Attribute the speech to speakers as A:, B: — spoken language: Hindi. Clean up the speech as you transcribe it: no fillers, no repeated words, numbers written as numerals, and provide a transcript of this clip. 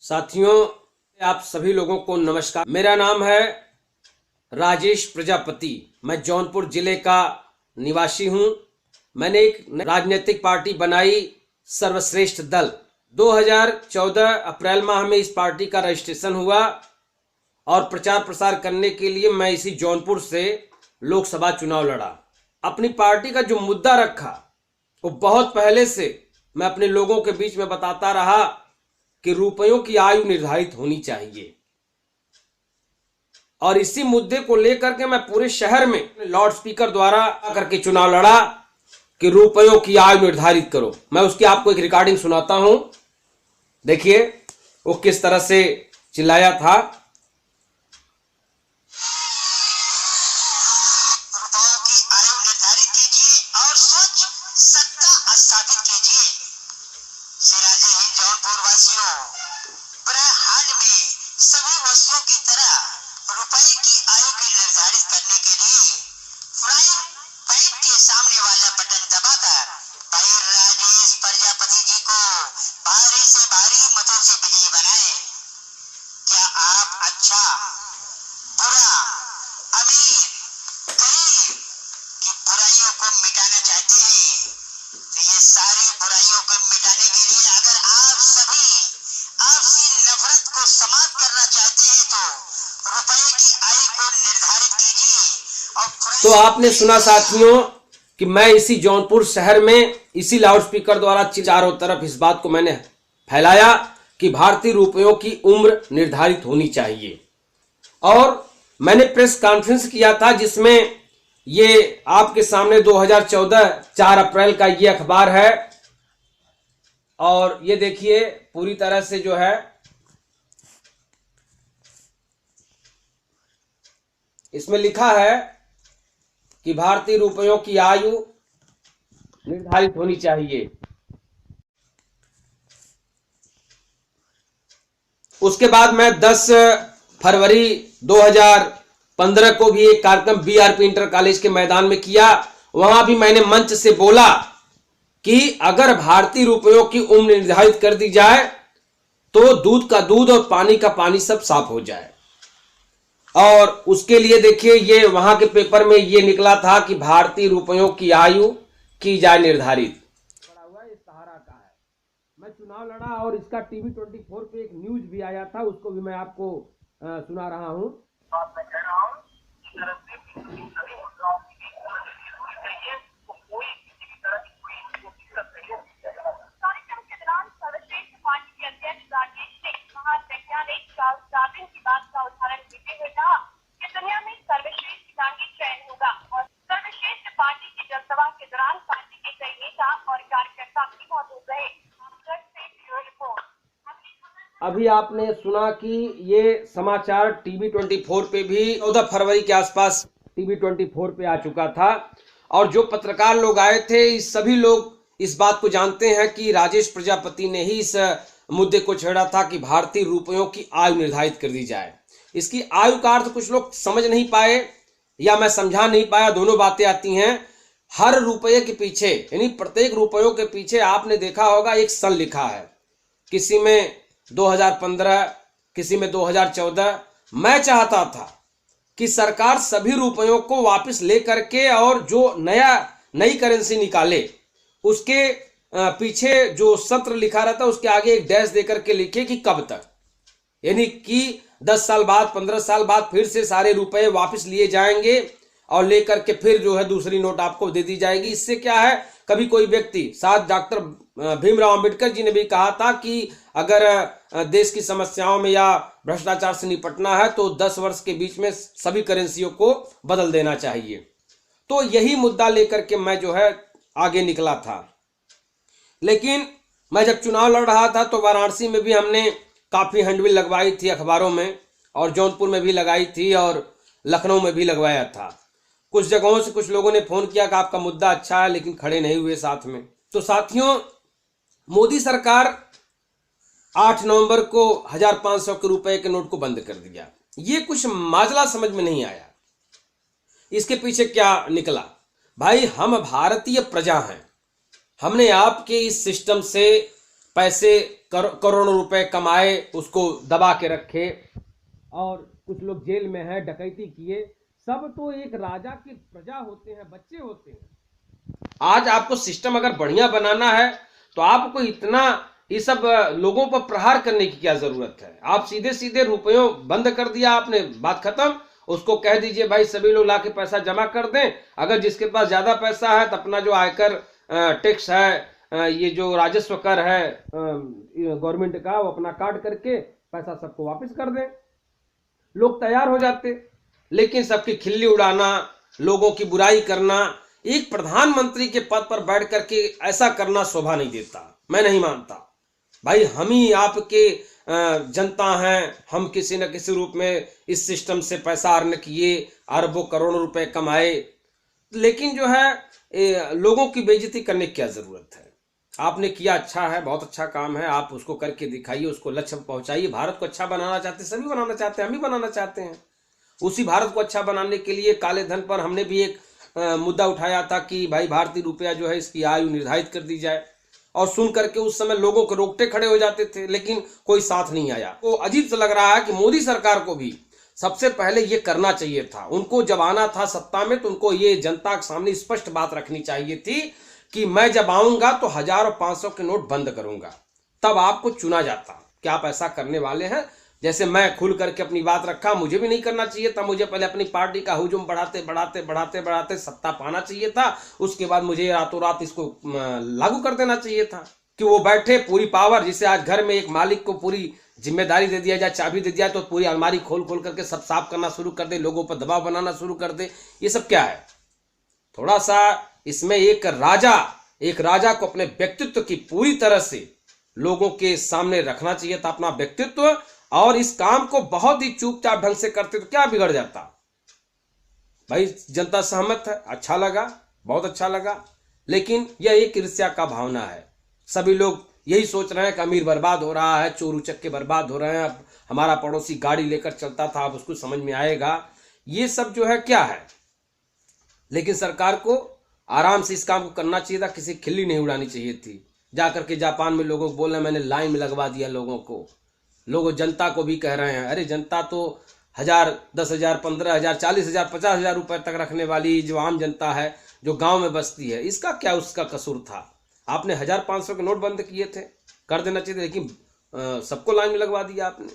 A: साथियों, आप सभी लोगों को नमस्कार। मेरा नाम है राजेश प्रजापति। मैं जौनपुर जिले का निवासी हूं। मैंने एक राजनीतिक पार्टी बनाई, सर्वश्रेष्ठ दल। 2014 अप्रैल माह में इस पार्टी का रजिस्ट्रेशन हुआ और प्रचार प्रसार करने के लिए मैं इसी जौनपुर से लोकसभा चुनाव लड़ा। अपनी पार्टी का जो मुद्दा रखा वो बहुत पहले से मैं अपने लोगों के बीच में बताता रहा कि रुपयों की आयु निर्धारित होनी चाहिए, और इसी मुद्दे को लेकर के मैं पूरे शहर में लाउड स्पीकर द्वारा करके चुनाव लड़ा कि रुपयों की आयु निर्धारित करो। मैं उसकी आपको एक रिकॉर्डिंग सुनाता हूं, देखिए वो किस तरह से चिल्लाया था।
B: रुपयों की आयु निर्धारित कीजिए और स्वच्छ सत्ता स्थापित कीजिए। सिराजे हिंद जौनपुर वासियों, ब्रह्मांड में सभी वस्तुओं की तरह रुपए की आयु को निर्धारित करने के लिए फ्राइंग पैन के सामने वाला बटन दबाकर भाई राजेश प्रजापति जी को भारी से भारी मतों से विजयी बनाए। क्या आप अच्छा, बुरा, अमीर, गरीब की बुराइयों को मिटाना चाहते हैं? तो ये सारी बुराइयों को मिटाने के लिए अगर आप सभी आपसी नफरत को समाप्त करना चाहते हैं तो रुपए की आयु को निर्धारित कीजिए। और
A: तो आपने सुना साथियों कि मैं इसी जौनपुर शहर में इसी लाउड स्पीकर द्वारा चारों तरफ इस बात को मैंने फैलाया कि भारतीय रुपयों की उम्र निर्धारित होनी चाहिए। और मैंने प्रेस कॉन्फ्रेंस किया था जिसमें ये आपके सामने 2014 4 अप्रैल का ये अखबार है, और ये देखिए पूरी तरह से जो है इसमें लिखा है कि भारतीय रुपयों की आयु निर्धारित होनी चाहिए। उसके बाद मैं 10 फरवरी 2015 को भी एक कार्यक्रम बीआरपी इंटर कॉलेज के मैदान में किया। वहां भी मैंने मंच से बोला कि अगर भारतीय रुपयों की उम्र निर्धारित कर दी जाए तो दूध का दूध और पानी का पानी सब साफ हो जाए। और उसके लिए देखिए ये वहां के पेपर में ये निकला था कि भारतीय रुपयों की आयु की जाए निर्धारित। पड़ा हुआ ये सहारा का है। मैं चुनाव लड़ा और इसका टीवी 24 पे एक न्यूज भी आया था, उसको भी मैं आपको सुना रहा हूं।
C: कार्यक्रम के दौरान सर्वश्रेष्ठ पार्टी के अध्यक्ष राजेश ने महान वैज्ञानिक चार्ल्स डार्विन की बात का उदाहरण देते हुए कहा कि दुनिया में सर्वश्रेष्ठ जंगी चयन होगा। और सर्वश्रेष्ठ पार्टी की जनसभा के दौरान पार्टी के कई नेता और कार्यकर्ता भी मौजूद रहे।
A: अभी आपने सुना कि ये समाचार टीवी 24 पे भी 14 फरवरी के आसपास टीवी 24 पे आ चुका था, और जो पत्रकार लोग आए थे सभी लोग इस बात को जानते हैं कि राजेश प्रजापति ने ही इस मुद्दे को छेड़ा था कि भारतीय रुपयों की आयु निर्धारित कर दी जाए। इसकी आयु का अर्थ कुछ लोग समझ नहीं पाए या मैं समझा नहीं पाया, दोनों बातें आती हैं। हर रुपये के पीछे यानी प्रत्येक रुपयों के पीछे आपने देखा होगा एक सन लिखा है, किसी में 2015, किसी में 2014। मैं चाहता था कि सरकार सभी रुपयों को वापस ले करके और जो नई करेंसी निकाले उसके पीछे जो सत्र लिखा रहता उसके आगे एक डैश दे करके लिखे कि कब तक, यानी कि 10 साल बाद 15 साल बाद फिर से सारे रुपए वापस लिए जाएंगे और लेकर के फिर जो है दूसरी नोट आपको दे दी जाएगी। इससे क्या है, कभी कोई व्यक्ति, साथ डॉक्टर भीमराव अंबेडकर जी ने भी कहा था कि अगर देश की समस्याओं में या भ्रष्टाचार से निपटना है तो 10 वर्ष के बीच में सभी करेंसियों को बदल देना चाहिए। तो यही मुद्दा लेकर के मैं जो है आगे निकला था। लेकिन मैं जब चुनाव लड़ रहा था तो वाराणसी में भी हमने काफी हैंडबिल लगवाई थी अखबारों में, और जौनपुर में भी लगाई थी और लखनऊ में भी लगवाया था। कुछ जगहों से कुछ लोगों ने फोन किया कि आपका मुद्दा अच्छा है, लेकिन खड़े नहीं हुए साथ में। तो साथियों, मोदी सरकार 8 नवंबर को 1500 के रुपए के नोट को बंद कर दिया। ये कुछ माजला समझ में नहीं आया। इसके पीछे क्या निकला? भाई हम भारतीय प्रजा हैं, हमने आपके इस सिस्टम से पैसे करोड़ों रुपए कमाए उसको दबा के रखे, और कुछ लोग जेल में हैं, डकैती किए। सब तो एक राजा की प्रजा होते हैं, बच्चे होते हैं। आज आपको सिस्टम अगर बढ़िया बनाना है तो आपको इतना ये सब लोगों पर प्रहार करने की क्या जरूरत है। आप सीधे सीधे रुपयों बंद कर दिया आपने, बात खत्म। उसको कह दीजिए भाई सभी लोग लाके पैसा जमा कर दें। अगर जिसके पास ज्यादा पैसा है तो अपना जो आयकर टैक्स है, ये जो राजस्व कर है गवर्नमेंट का, वो अपना काट करके पैसा सबको वापस कर दें। लोग तैयार हो जाते। लेकिन सबकी खिल्ली उड़ाना, लोगों की बुराई करना, एक प्रधानमंत्री के पद पर बैठ करके ऐसा करना शोभा नहीं देता। मैं नहीं मानता भाई। हम ही आपके जनता हैं, हम किसी न किसी रूप में इस सिस्टम से पैसा अर्न किए, अरबों करोड़ों रुपए कमाए, लेकिन जो है लोगों की बेइज्जती करने की क्या जरूरत है। आपने किया, अच्छा है, बहुत अच्छा काम है, आप उसको करके दिखाइए, उसको लक्ष्य पहुंचाइए। भारत को अच्छा बनाना चाहते, सभी बनाना चाहते हैं, हम भी बनाना चाहते हैं। उसी भारत को अच्छा बनाने के लिए काले धन पर हमने भी एक मुद्दा उठाया था कि भाई भारतीय रुपया जो है इसकी आयु निर्धारित कर दी जाए, और सुन करके उस समय लोगों को रोकटे खड़े हो जाते थे, लेकिन कोई साथ नहीं आया। तो अजीब सा लग रहा है कि मोदी सरकार को भी सबसे पहले ये करना चाहिए था। उनको जब आना था सत्ता में तो उनको ये जनता के सामने स्पष्ट बात रखनी चाहिए थी कि मैं जब आऊंगा तो 1000 और 500 के नोट बंद करूंगा। तब आपको चुना जाता कि आप ऐसा करने वाले हैं। जैसे मैं खुल करके अपनी बात रखा, मुझे भी नहीं करना चाहिए था। मुझे पहले अपनी पार्टी का हुजूम बढ़ाते बढ़ाते बढ़ाते बढ़ाते सत्ता पाना चाहिए था। उसके बाद मुझे रातों रात इसको लागू कर देना चाहिए था कि वो बैठे पूरी पावर, जिसे आज घर में एक मालिक को पूरी जिम्मेदारी दे दिया जाए, चाबी दे दिया तो पूरी अलमारी खोल खोल करके सब साफ करना शुरू कर दे, लोगों पर दबाव बनाना शुरू कर दे। ये सब क्या है? थोड़ा सा इसमें एक राजा को अपने व्यक्तित्व की पूरी तरह से लोगों के सामने रखना चाहिए था, अपना व्यक्तित्व। और इस काम को बहुत ही चुपचाप ढंग से करते तो क्या बिगड़ जाता भाई। जनता सहमत है, अच्छा लगा, बहुत अच्छा लगा, लेकिन यह एक ईर्ष्या का भावना है। सभी लोग यही सोच रहे हैं कि अमीर बर्बाद हो रहा है, चोर उचक्के बर्बाद हो रहे हैं। अब हमारा पड़ोसी गाड़ी लेकर चलता था, अब उसको समझ में आएगा। ये सब जो है क्या है। लेकिन सरकार को आराम से इस काम को करना चाहिए था, किसी खिल्ली नहीं उड़ानी चाहिए थी। जाकर के जापान में लोगों को बोलना, मैंने लाइन में लगवा दिया लोगों को। लोगों जनता को भी कह रहे हैं, अरे जनता तो 1000, 10,000, 15,000, 40,000, 50,000 रुपए तक रखने वाली जो आम जनता है, जो गांव में बसती है, इसका क्या उसका कसूर था? आपने 1500 के नोट बंद किए थे, कर देना चाहिए, लेकिन सबको लाइन में लगवा दिया आपने।